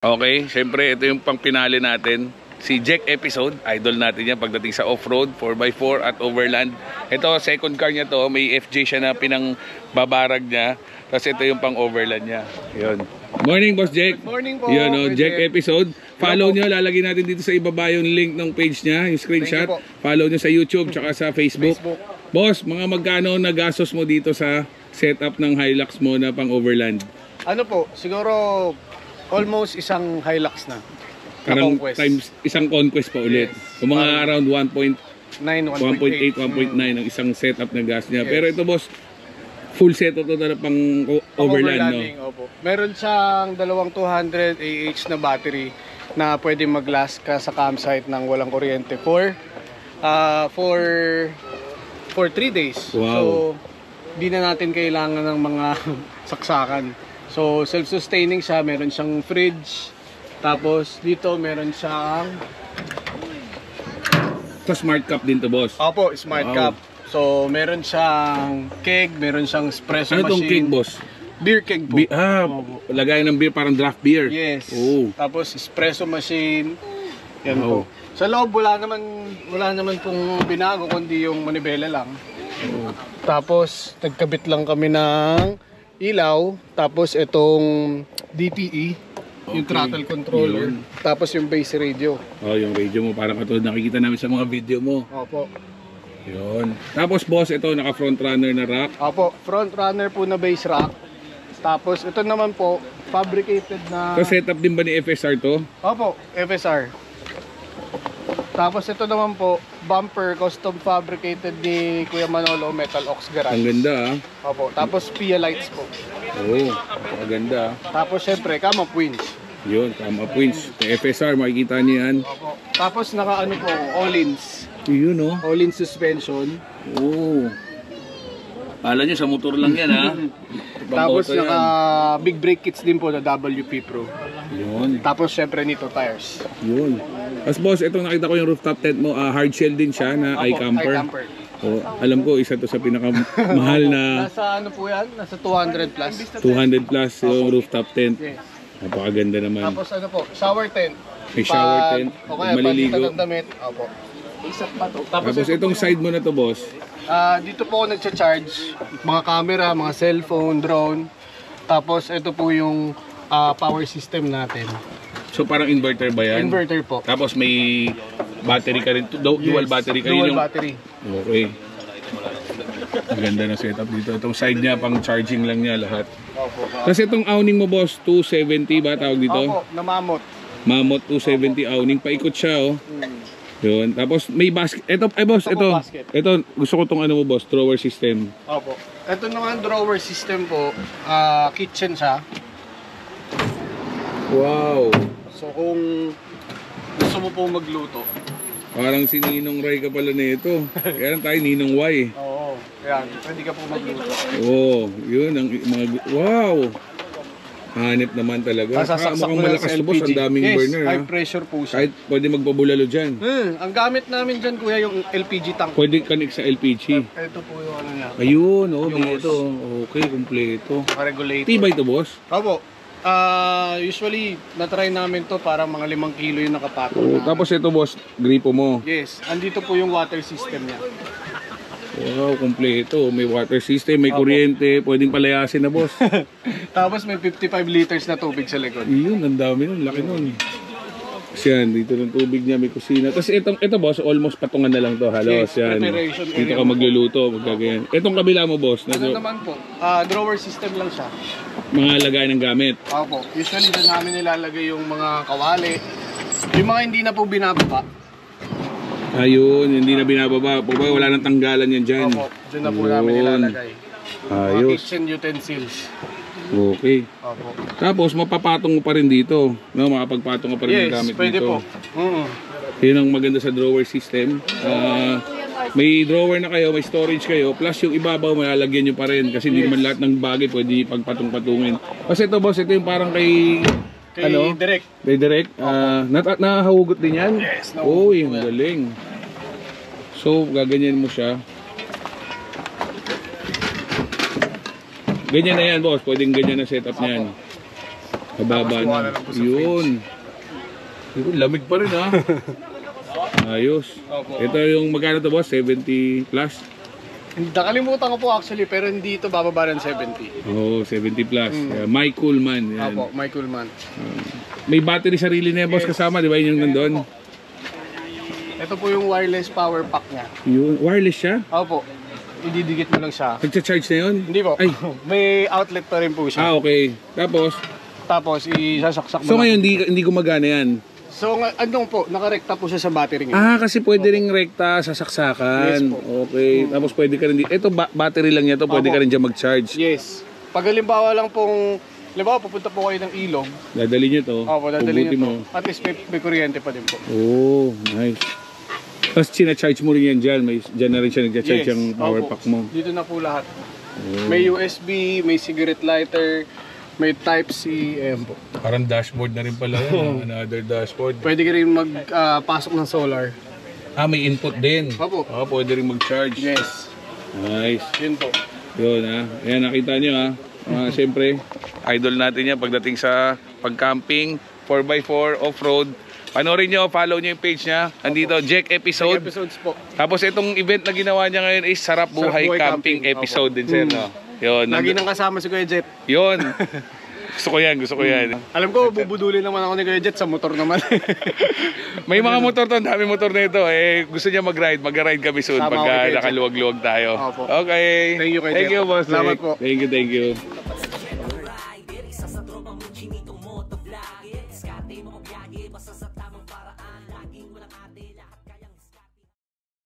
Okay, syempre ito yung pang pinali natin. Si Jack Episode, idol natin yan pagdating sa off-road, 4x4 at overland. Ito, second car niya to, may FJ siya na pinang babarag niya. Tapos ito yung pang overland niya. Yun. Morning, Boss Jack. Good morning po. Yun, oh, Jack Episode. Follow nyo, lalagay natin dito sa ibaba yung link ng page niya, yung screenshot. Follow nyo sa YouTube tsaka sa Facebook. Boss, mga magkano na gastos mo dito sa setup ng Hilux mo na pang overland? Ano po, siguro almost isang Hilux na. Parang times isang conquest pa ulit. Yes. Kung mga around 1.8, 1.9 ang isang setup na gas niya. Yes. Pero ito boss, full setup to na pang overland, no? Opo. Meron siyang dalawang 200 AH na battery na pwede mag-last ka sa campsite ng walang kuryente for 3 days. Wow. So, di na natin kailangan ng mga saksakan. So, self-sustaining siya, meron siyang fridge. Tapos, dito meron siyang smart cup din to, boss. Opo, smart cup. So, meron siyang keg, meron siyang espresso machine. Ano tong keg, boss? Beer keg po. Lagay ng beer, parang draft beer. Yes. Oh. Tapos, espresso machine. Yan po. Sa loob, wala naman pong binago, kundi yung manibela lang. Oh. Tapos, nagkabit lang kami ng ilaw, tapos itong DTE, yung throttle controller, tapos yung base radio. Oh, yung radio mo parang katulad nakikita namin sa mga video mo. Opo. Yun. Tapos boss, ito naka front runner na rack. Opo, front runner po na base rack. Tapos ito naman po, fabricated na... So setup din ba ni FSR to? Opo, FSR. Tapos ito naman po, bumper custom fabricated ni Kuya Manolo, Metal Ox Garage. Ang ganda ah. Opo, tapos PIA lights po. Oo, maganda. Tapos syempre, cam up winch. Yun, cam up winch. FSR, makikita niyo yan. Opo. Tapos naka-ano po, all-ins. Yun oh. All-in suspension. Oo. Alam nyo, sa motor lang yan ha. Tapos naka big brake kits din po na WP Pro. Yun. Tapos syempre nito tires. Yun. As boss, itong nakita ko yung rooftop tent mo, hard shell din siya na iCamper. Oh, alam ko isa to sa pinakamahal na. Nasa ano po yan? Nasa 200 plus. 200 plus yung rooftop tent. Yes. Napakaganda naman. Tapos ano po, shower tent. May shower tent. Okay, maliligo. Opo. Isa pa to. Tapos itong side mo na to, boss. Dito po ako nagcha-charge mga camera, mga cellphone, drone. Tapos ito po yung power system natin. So parang inverter ba yan? Inverter po. Tapos may battery ka rin, dual battery ka rin. Dual battery. Okay. Maganda na setup dito. Itong side niya, pang charging lang niya lahat. Opo. Kasi itong awning mo boss, 270 ba tawag dito? Opo, na Mammoth. Mammoth 270 awning, paikot siya oh. Yun. Tapos may basket. Ito, boss, ito gusto ko tong ano mo boss, drawer system. Opo. Ito naman drawer system po, kitchen siya. Wow. So kung gusto mo po magluto. Parang si Ninong Ray ka pala nito. Kaya tayo Ninong Y. Oo. Kaya pwede ka po magluto. Oo, yun ang mga wow. Hanip naman talaga. Mukhang malakas to boss, ang daming burner. High pressure po siya. Kahit pwede magpabulalo dyan. Ang gamit namin dyan kuya yung LPG tank. Pwede connect sa LPG. Ito po yung ano niya. Ayun, oh, may ito. Okay, kumpleto. Regulator. Tibay to boss? Opo. Usually, natry namin to para mga 5 kilo yung nakapatong. Tapos ito boss, gripo mo. Yes, andito po yung water system niya. Wow, kumpleto. May water system, may kuryente, pwedeng palayasin na boss. Tapos may 55 liters na tubig sa likod. Yun, ang dami nun, laki nun. Kasi yan, dito ng tubig niya, may kusina. Tapos ito boss, almost patungan na lang to. Halos yes, yan. Dito ka magluluto, magkagayan. Itong kabila mo boss. Ano naman po, drawer system lang siya. Mga lagay ng gamit. Opo, usually doon namin nilalagay yung mga kawali. Yung mga hindi na po binababa. Ayun, hindi na binababa. Wala nang tanggalan yan dyan. Opo, dyan na po namin nilalagay. Ayos. Kitchen utensils. Okay. Opo. Tapos mapapatong mo pa rin dito. No, makapagpatong ka pa rin ng gamit dito. Yes, pwede po. Yun ang maganda sa drawer system. May drawer na kayo, may storage kayo, plus yung ibabaw malalagyan nyo pa rin. Kasi hindi naman lahat ng bagay pwede pagpatong-patungin. Kasi ito boss, ito yung parang kay ano? Direct. Kay Direct. Nahahugot din yan? Yes. Uy, ang galing. So, gaganyan mo siya. Ganyan na yan boss, pwedeng ganyan na setup niyan. Kababa Tapos kuha na. na lang po sa Yun. Yun, lamig pa rin ha. Ayos. Opo. Ito yung magkano to boss? 70 plus? Nakalimutan ko po actually, pero hindi ito bababa ng 70. Oh, 70 plus. My Coolman. Yan. Opo, may Coolman. May battery sarili na yan boss kasama, di ba? Yun yung nandun. Ito po yung wireless power pack niya. Yun. Wireless siya? Opo, ididikit mo lang siya. Nagcha-charge na yun? Hindi po. Ay. May outlet pa rin po siya. Okay. Tapos isasaksak mo So lang. ngayon, hindi gumagana yan? So, andong po, nakarekta po siya sa battery niya. Kasi pwede ring rekta sa saksakan. Yes po. Okay. Tapos pwede ka rin ito battery lang niya to, pwede Opo. ka rin diyan mag-charge. Yes. Pag halimbawa lang pong, halimbawa pupunta po kayo ng ilog, Dadali niyo to. opo, dadali Hugutin niyo po. At least may kuryente pa din po. Oh, nice. Tapos sina-charge mo rin yan dyan. Dyan na rin siya nagcha-charge yung power opo. pack mo. Dito na po lahat. May USB, may cigarette lighter, may Type-C, ayan po. Parang dashboard na rin pala yan. Another dashboard. Pwede ka rin magpasok ng solar. May input din. Opo. Pwede rin mag-charge. Yes. Nice. Yun po. Yun Ayan, nakita nyo siyempre, idol natin yan pagdating sa pag-camping, 4x4, off-road. Panoorin nyo, follow nyo yung page niya. Andito, Jack episode. Episodes po. Tapos itong event na ginawa niya ngayon is Sarap Buhay, Buhay Camping, Camping. episode din sir, no? Yun. Lagi nang kasama si Kuya Jet. Yun. Gusto ko yan. Alam ko, bubudulin naman ako ni Kuya Jet sa motor naman. May mga motor to, dami motor na ito. Gusto niya mag-ride kami soon Sama ako pagka kay Jet. nakaluwag-luwag tayo. Opo. Okay. Thank you, Kuya Thank Jet. you, boss. Salamat Nick. po. Thank you.